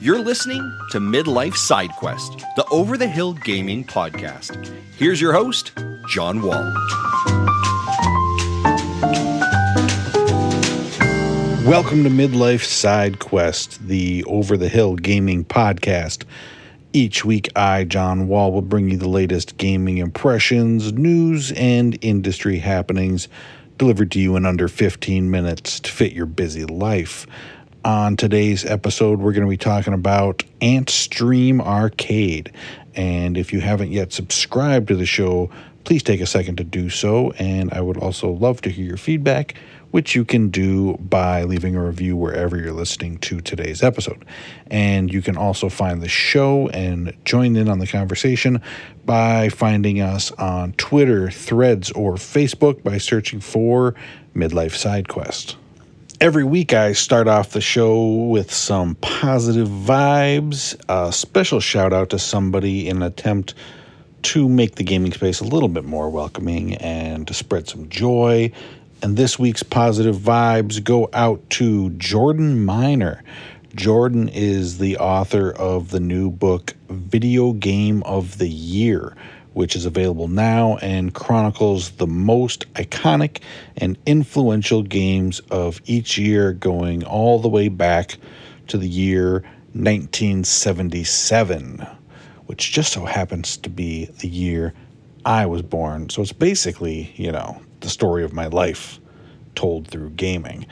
You're listening to Midlife Side Quest, the Over the Hill Gaming Podcast. Here's your host, John Wall. Welcome to Midlife Side Quest, the Over the Hill Gaming Podcast. Each week, I, John Wall, will bring you the latest gaming impressions, news, and industry happenings delivered to you in under 15 minutes to fit your busy life. On today's episode, we're going to be talking about Antstream Arcade. And if you haven't yet subscribed to the show, please take a second to do so. And I would also love to hear your feedback, which you can do by leaving a review wherever you're listening to today's episode. And you can also find the show and join in on the conversation by finding us on Twitter, Threads, or Facebook by searching for Midlife Side Quest. Every week I start off the show with some positive vibes, a special shout out to somebody in an attempt to make the gaming space a little bit more welcoming and to spread some joy. And this week's positive vibes go out to Jordan Miner. Jordan is the author of the new book, Video Game of the Year, which is available now and chronicles the most iconic and influential games of each year, going all the way back to the year 1977, which just so happens to be the year I was born. So it's basically, the story of my life told through gaming.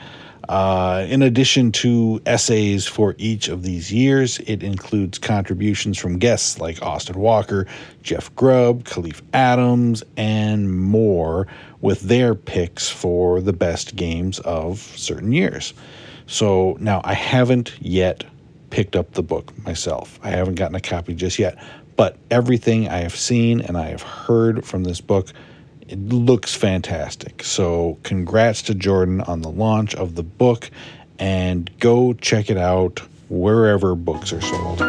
In addition to essays for each of these years, it includes contributions from guests like Austin Walker, Jeff Grubb, Khalif Adams, and more, with their picks for the best games of certain years. So now I haven't yet picked up the book myself. I haven't gotten a copy just yet, but everything I have seen and I have heard from this book, it looks fantastic. So congrats to Jordan on the launch of the book, and go check it out wherever books are sold.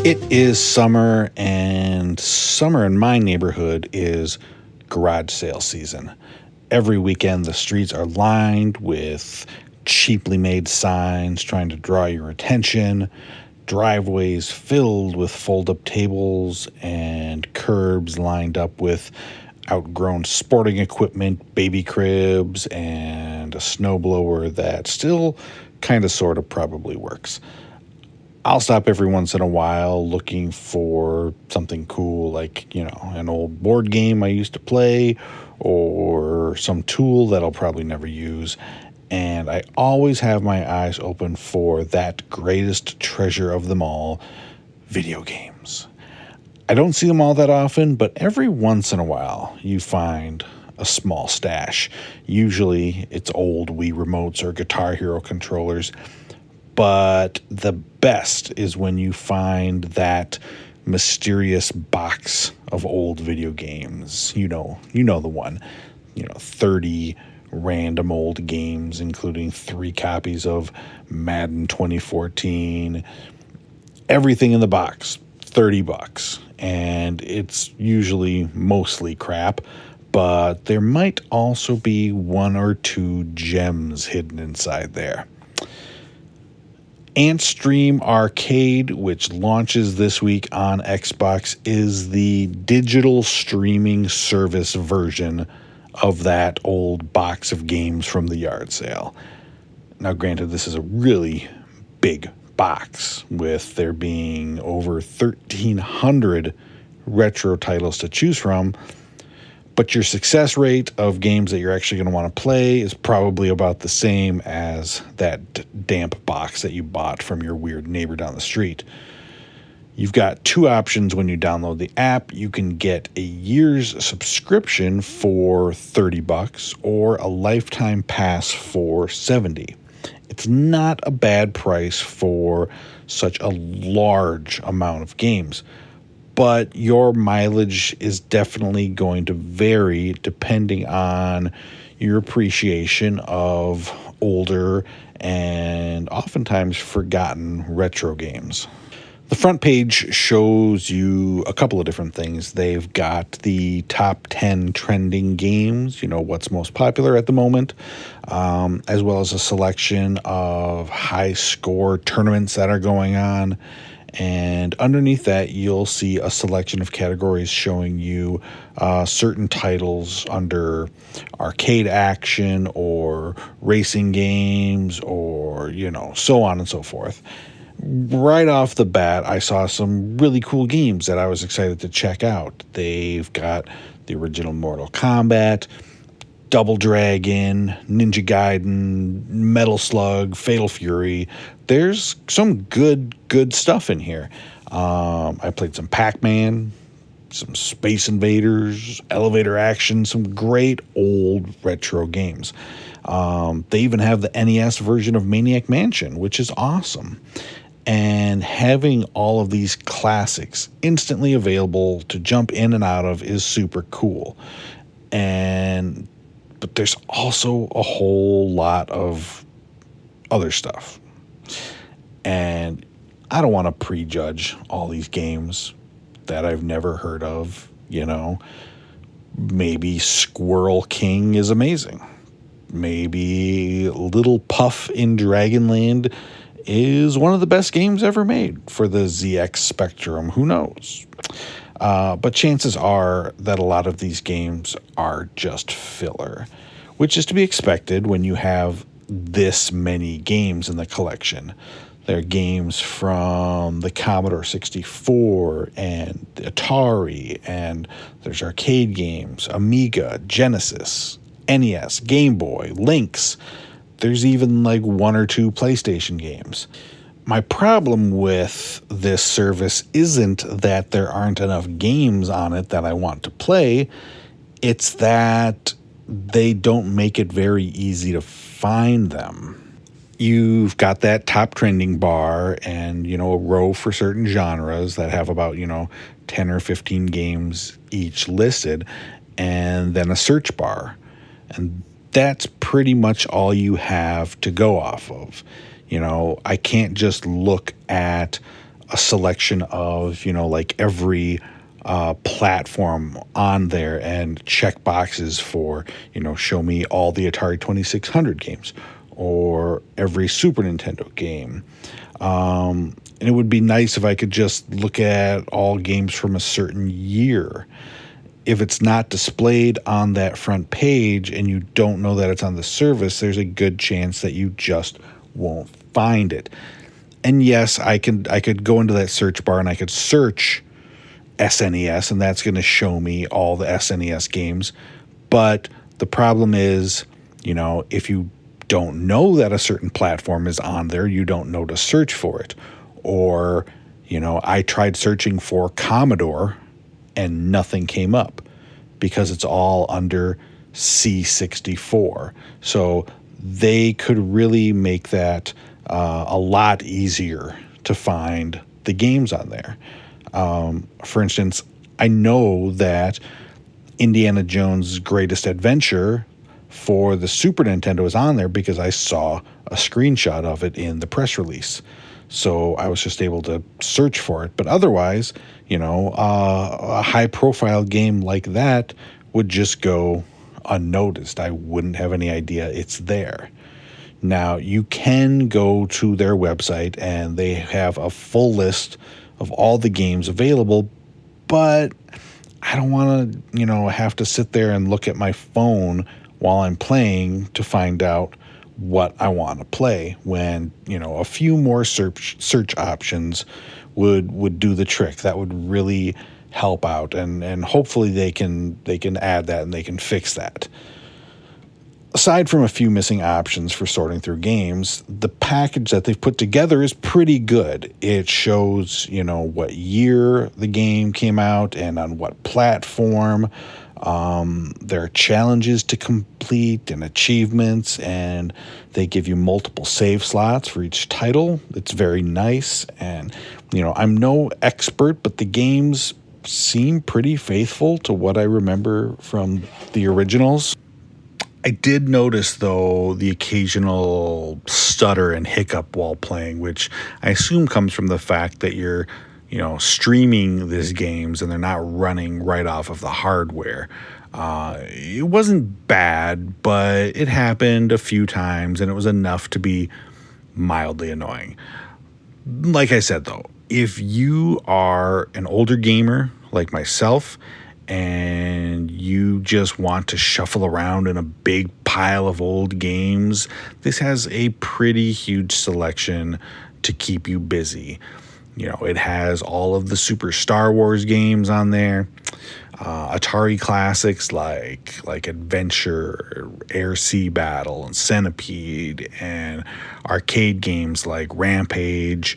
It is summer, and summer in my neighborhood is garage sale season. Every weekend the streets are lined with cheaply made signs trying to draw your attention, driveways filled with fold-up tables, and curbs lined up with outgrown sporting equipment, baby cribs, and a snowblower that still kind of sort of probably works. I'll stop every once in a while looking for something cool, like, an old board game I used to play or some tool that I'll probably never use. And I always have my eyes open for that greatest treasure of them all, video games. I don't see them all that often, but every once in a while you find a small stash. Usually it's old Wii remotes or Guitar Hero controllers. But the best is when you find that mysterious box of old video games. You know the one. 30 random old games, including 3 copies of Madden 2014. Everything in the box, $30. And it's usually mostly crap, but there might also be 1 or 2 gems hidden inside there. Antstream Arcade, which launches this week on Xbox, is the digital streaming service version of that old box of games from the yard sale. Now, granted, this is a really big box, with there being over 1,300 retro titles to choose from, but your success rate of games that you're actually going to want to play is probably about the same as that damp box that you bought from your weird neighbor down the street. You've got 2 options when you download the app. You can get a year's subscription for $30 or a lifetime pass for $70. It's not a bad price for such a large amount of games, but your mileage is definitely going to vary depending on your appreciation of older and oftentimes forgotten retro games. The front page shows you a couple of different things. They've got the top 10 trending games, what's most popular at the moment, as well as a selection of high score tournaments that are going on. And underneath that, you'll see a selection of categories showing you certain titles under arcade action or racing games or, so on and so forth. Right off the bat, I saw some really cool games that I was excited to check out. They've got the original Mortal Kombat, Double Dragon, Ninja Gaiden, Metal Slug, Fatal Fury. There's some good stuff in here. I played some Pac-Man, some Space Invaders, Elevator Action, some great old retro games. They even have the NES version of Maniac Mansion, which is awesome. And having all of these classics instantly available to jump in and out of is super cool. But there's also a whole lot of other stuff. And I don't want to prejudge all these games that I've never heard of, Maybe Squirrel King is amazing. Maybe Little Puff in Dragonland is one of the best games ever made for the ZX Spectrum. Who knows? But chances are that a lot of these games are just filler, which is to be expected when you have this many games in the collection. There are games from the Commodore 64 and Atari, and there's arcade games, Amiga, Genesis, NES, Game Boy, Lynx. There's even like one or two PlayStation games. My problem with this service isn't that there aren't enough games on it that I want to play. It's that they don't make it very easy to find them. You've got that top trending bar and, a row for certain genres that have about, 10 or 15 games each listed, and then a search bar. And that's pretty much all you have to go off of. I can't just look at a selection of, like every platform on there and check boxes for, show me all the Atari 2600 games or every Super Nintendo game. And it would be nice if I could just look at all games from a certain year. If it's not displayed on that front page and you don't know that it's on the service, there's a good chance that you just won't find it. And yes, I could go into that search bar and I could search SNES, and that's going to show me all the SNES games. But the problem is, if you don't know that a certain platform is on there, you don't know to search for it. Or, I tried searching for Commodore and nothing came up because it's all under C64. So they could really make that a lot easier to find the games on there. For instance, I know that Indiana Jones' Greatest Adventure for the Super Nintendo is on there because I saw a screenshot of it in the press release. So I was just able to search for it. But otherwise, a high-profile game like that would just go unnoticed. I wouldn't have any idea it's there. Now, you can go to their website, and they have a full list of all the games available, but I don't want to, have to sit there and look at my phone while I'm playing to find out what I want to play when, a few more search options would do the trick. That would really help out, and hopefully they can add that and they can fix that. Aside from a few missing options for sorting through games, the package that they've put together is pretty good. It shows, what year the game came out and on what platform. There are challenges to complete and achievements, and they give you multiple save slots for each title. It's very nice, and, I'm no expert, but the games seem pretty faithful to what I remember from the originals. I did notice, though, the occasional stutter and hiccup while playing, which I assume comes from the fact that you're streaming these games and they're not running right off of the hardware. It wasn't bad, but it happened a few times and it was enough to be mildly annoying. Like I said, though, if you are an older gamer like myself and you just want to shuffle around in a big pile of old games, this has a pretty huge selection to keep you busy. It has all of the Super Star Wars games on there, Atari classics like Adventure, Air Sea Battle, and Centipede, and arcade games like Rampage,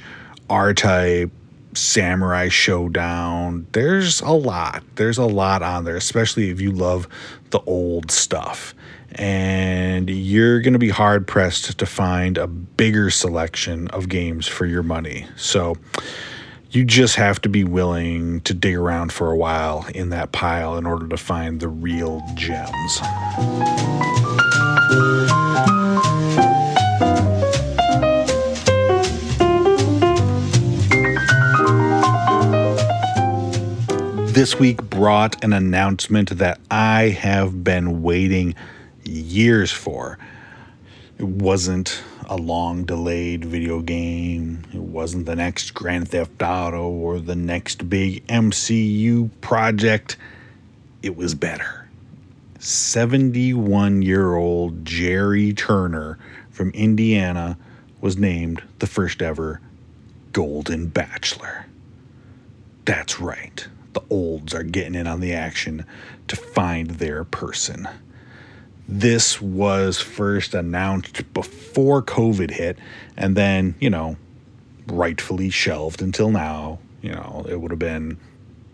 R-Type, Samurai Showdown. There's a lot on there, especially if you love the old stuff. And you're going to be hard pressed to find a bigger selection of games for your money. So you just have to be willing to dig around for a while in that pile in order to find the real gems. This week brought an announcement that I have been waiting years for. It wasn't a long delayed video game. It wasn't the next Grand Theft Auto or the next big MCU project. It was better. 71-year-old Jerry Turner from Indiana was named the first ever Golden Bachelor. That's right. The olds are getting in on the action to find their person. This was first announced before COVID hit and then, rightfully shelved until now. It would have been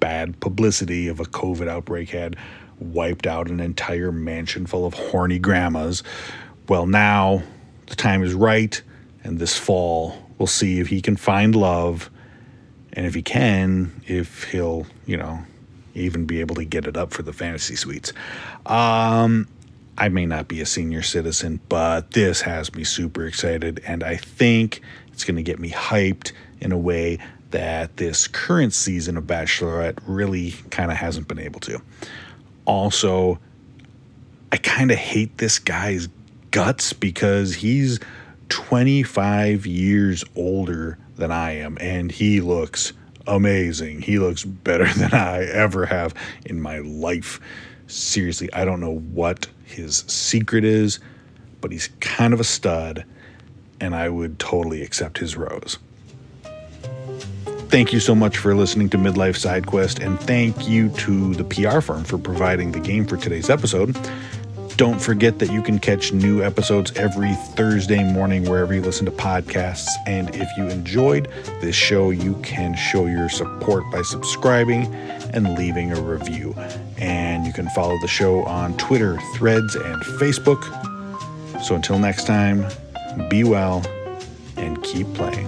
bad publicity if a COVID outbreak had wiped out an entire mansion full of horny grandmas. Well, now the time is right, and this fall we'll see if he can find love, and if he can, if he'll, even be able to get it up for the fantasy suites. I may not be a senior citizen, but this has me super excited, and I think it's going to get me hyped in a way that this current season of Bachelorette really kind of hasn't been able to. Also, I kind of hate this guy's guts because he's 25 years older than I am, and he looks amazing. He looks better than I ever have in my life. Seriously, I don't know what his secret is, but he's kind of a stud, and I would totally accept his rose. Thank you so much for listening to Midlife Side Quest, and thank you to the PR firm for providing the game for today's episode. Don't forget that you can catch new episodes every Thursday morning wherever you listen to podcasts. And if you enjoyed this show, you can show your support by subscribing and leaving a review. And you can follow the show on Twitter, Threads, and Facebook. So until next time, be well and keep playing.